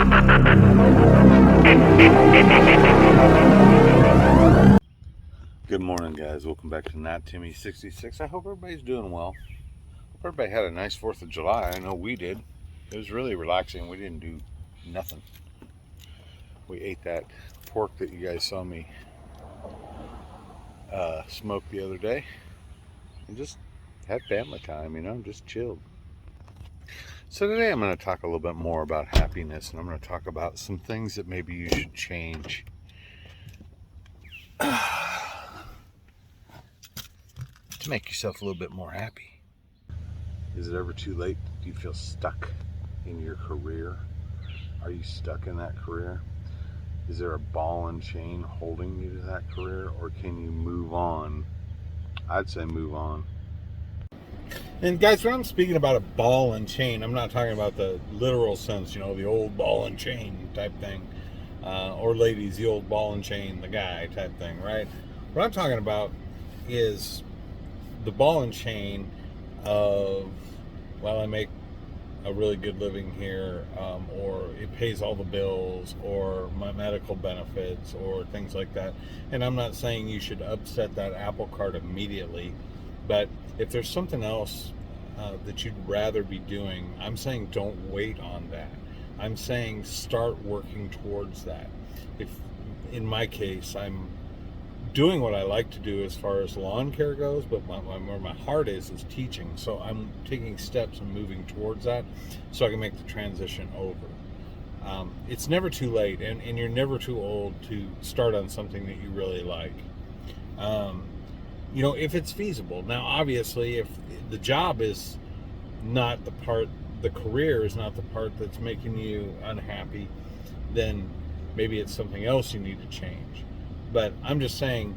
Good morning, guys. Welcome back to Not Timmy 66. I hope everybody's doing well. Hope everybody had a nice 4th of July. I know we did. It was really relaxing. We didn't do nothing. We ate that pork that you guys saw me smoke the other day and just had family time, just chilled. So today I'm going to talk a little bit more about happiness, and I'm going to talk about some things that maybe you should change. To make yourself a little bit more happy. Is it ever too late? Do you feel stuck in your career? Are you stuck in that career? Is there a ball and chain holding you to that career, or can you move on? I'd say move on. And guys, when I'm speaking about a ball and chain, I'm not talking about the literal sense, the old ball and chain type thing. Or ladies, the old ball and chain, the guy type thing, right? What I'm talking about is the ball and chain of, I make a really good living here, or it pays all the bills, or my medical benefits, or things like that. And I'm not saying you should upset that apple cart immediately, but if there's something else that you'd rather be doing, I'm saying don't wait on that. I'm saying start working towards that. If, in my case, I'm doing what I like to do as far as lawn care goes, but where my heart is teaching. So I'm taking steps and moving towards that so I can make the transition over. It's never too late, and you're never too old to start on something that you really like. If it's feasible. Now, obviously, if the job is not the part, the career is not the part that's making you unhappy, then maybe it's something else you need to change. But I'm just saying,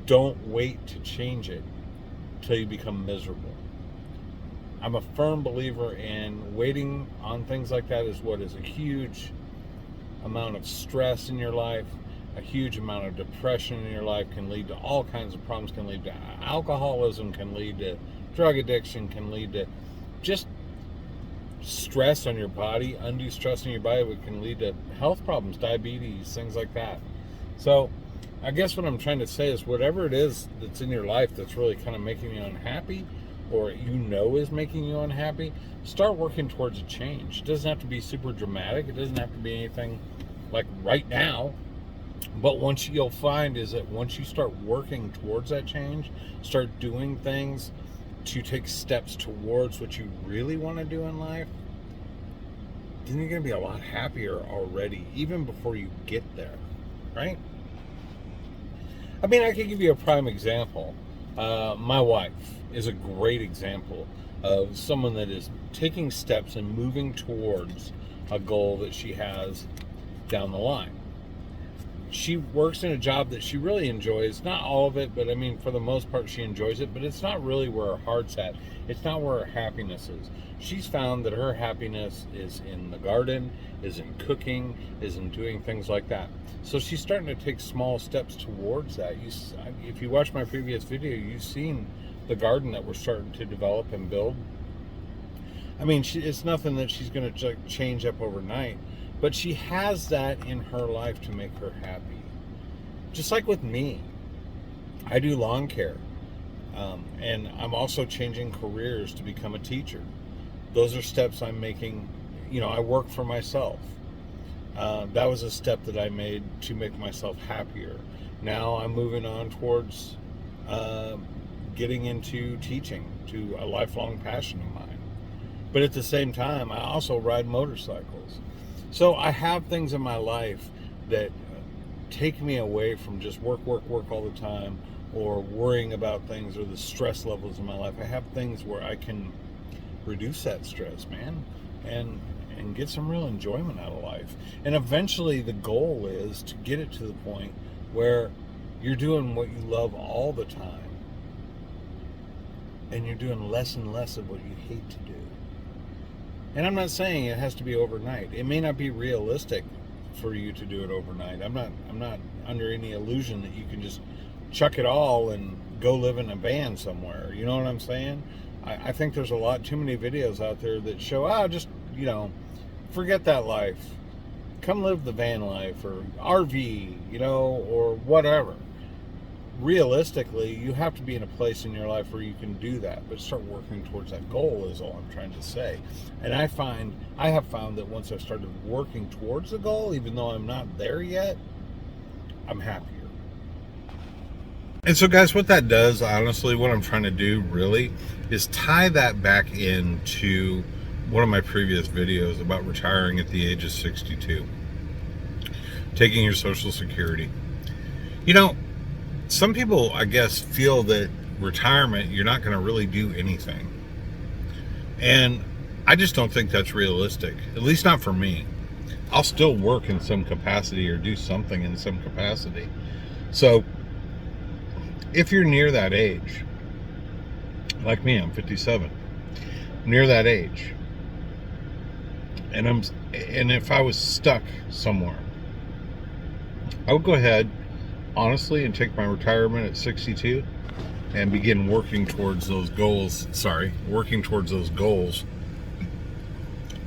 don't wait to change it till you become miserable. I'm a firm believer in waiting on things like that is what is a huge amount of stress in your life, a huge amount of depression in your life, can lead to all kinds of problems, can lead to alcoholism, can lead to drug addiction, can lead to just stress on your body, undue stress on your body, which can lead to health problems, diabetes, things like that. So I guess what I'm trying to say is whatever it is that's in your life that's really kind of making you unhappy, or is making you unhappy, start working towards a change. It doesn't have to be super dramatic. It doesn't have to be anything like right now. But you'll find is that once you start working towards that change, start doing things to take steps towards what you really want to do in life, then you're going to be a lot happier already, even before you get there, right? I mean, I can give you a prime example. My wife is a great example of someone that is taking steps and moving towards a goal that she has down the line. She works in a job that she really enjoys. Not all of it, but I mean, for the most part, she enjoys it. But it's not really where her heart's at. It's not where her happiness is. She's found that her happiness is in the garden, is in cooking, is in doing things like that. So she's starting to take small steps towards that. If you watch my previous video, you've seen the garden that we're starting to develop and build. I mean, it's nothing that she's going to change up overnight. But she has that in her life to make her happy. Just like with me, I do lawn care. And I'm also changing careers to become a teacher. Those are steps I'm making. I work for myself. That was a step that I made to make myself happier. Now I'm moving on towards getting into teaching, to a lifelong passion of mine. But at the same time, I also ride motorcycles. So I have things in my life that take me away from just work all the time, or worrying about things, or the stress levels in my life. I have things where I can reduce that stress, man, and get some real enjoyment out of life. And eventually the goal is to get it to the point where you're doing what you love all the time, and you're doing less and less of what you hate to do. And I'm not saying it has to be overnight. It may not be realistic for you to do it overnight. I'm not under any illusion that you can just chuck it all and go live in a van somewhere. You know what I'm saying? I think there's a lot too many videos out there that show, just, forget that life. come live the van life or RV, or whatever. Realistically, you have to be in a place in your life where you can do that, but start working towards that goal is all I'm trying to say. And I have found that once I've started working towards the goal, even though I'm not there yet, I'm happier. And so, guys, what that does, honestly, what I'm trying to do really is tie that back into one of my previous videos about retiring at the age of 62, taking your Social Security. Some people, I guess, feel that retirement, you're not going to really do anything. And I just don't think that's realistic, at least not for me. I'll still work in some capacity or do something in some capacity. So if you're near that age, like me, I'm 57, near that age, and if I was stuck somewhere, I would go ahead, honestly, and take my retirement at 62 and begin working towards those goals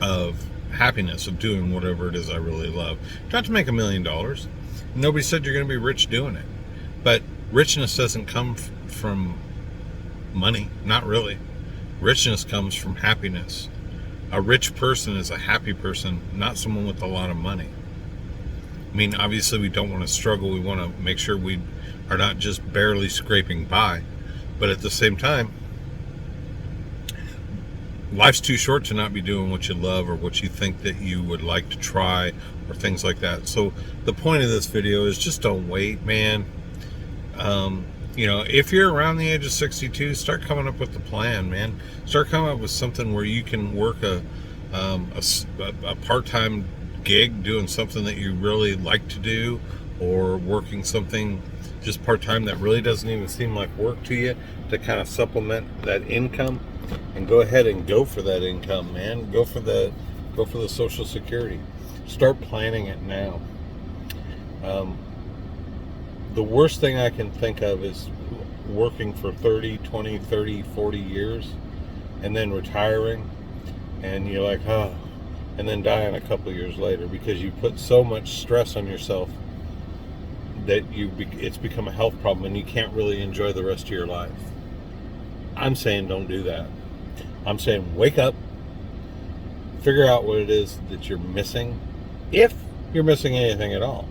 of happiness, of doing whatever it is I really love. Not to make $1 million. Nobody said you're going to be rich doing it. But richness doesn't come from money. Not really. Richness comes from happiness. A rich person is a happy person, not someone with a lot of money. I mean, obviously we don't want to struggle. We want to make sure we are not just barely scraping by. But at the same time, life's too short to not be doing what you love or what you think that you would like to try or things like that. So the point of this video is just don't wait, man. If you're around the age of 62, start coming up with a plan, man. Start coming up with something where you can work a part-time gig doing something that you really like to do, or working something just part-time that really doesn't even seem like work to you, to kind of supplement that income. And go ahead and go for that income, man. Go for the Social Security. Start planning it now. The worst thing I can think of is working for 30, 20, 30, 40 years and then retiring, and you're like, oh, and then dying a couple of years later because you put so much stress on yourself that it's become a health problem and you can't really enjoy the rest of your life. I'm saying don't do that. I'm saying wake up, figure out what it is that you're missing, if you're missing anything at all.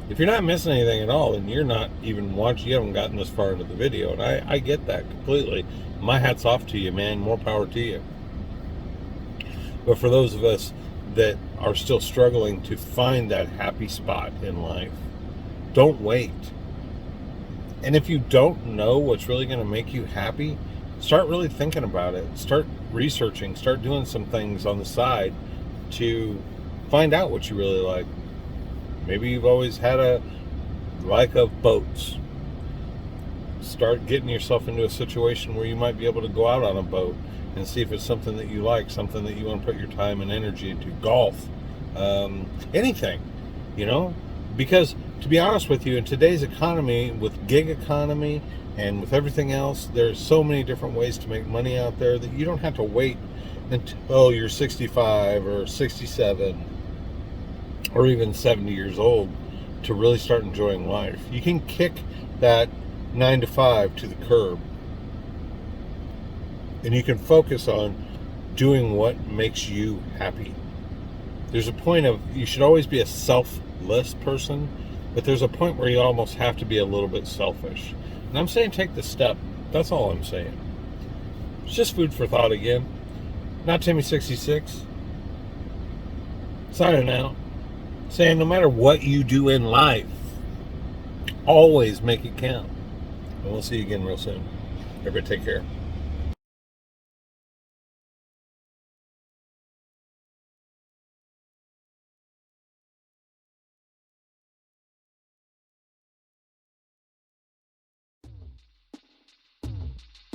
If you're not missing anything at all, then you're not even watching, you haven't gotten this far into the video, and I get that completely. My hat's off to you, man. More power to you. But for those of us that are still struggling to find that happy spot in life, don't wait. And if you don't know what's really going to make you happy, start really thinking about it. Start researching. Start doing some things on the side to find out what you really like. Maybe you've always had a like of boats. Start getting yourself into a situation where you might be able to go out on a boat and see if it's something that you like, something that you want to put your time and energy into. Golf, anything, because to be honest with you, in today's economy, with gig economy and with everything else, there's so many different ways to make money out there that you don't have to wait until you're 65 or 67 or even 70 years old to really start enjoying life. You can kick that 9 to 5 to the curb, and you can focus on doing what makes you happy. There's a point of, you should always be a selfless person, but there's a point where you almost have to be a little bit selfish. And I'm saying take the step. That's all I'm saying. It's just food for thought again. Not Timmy66. Signing out. Saying no matter what you do in life, always make it count. And we'll see you again real soon. Everybody take care.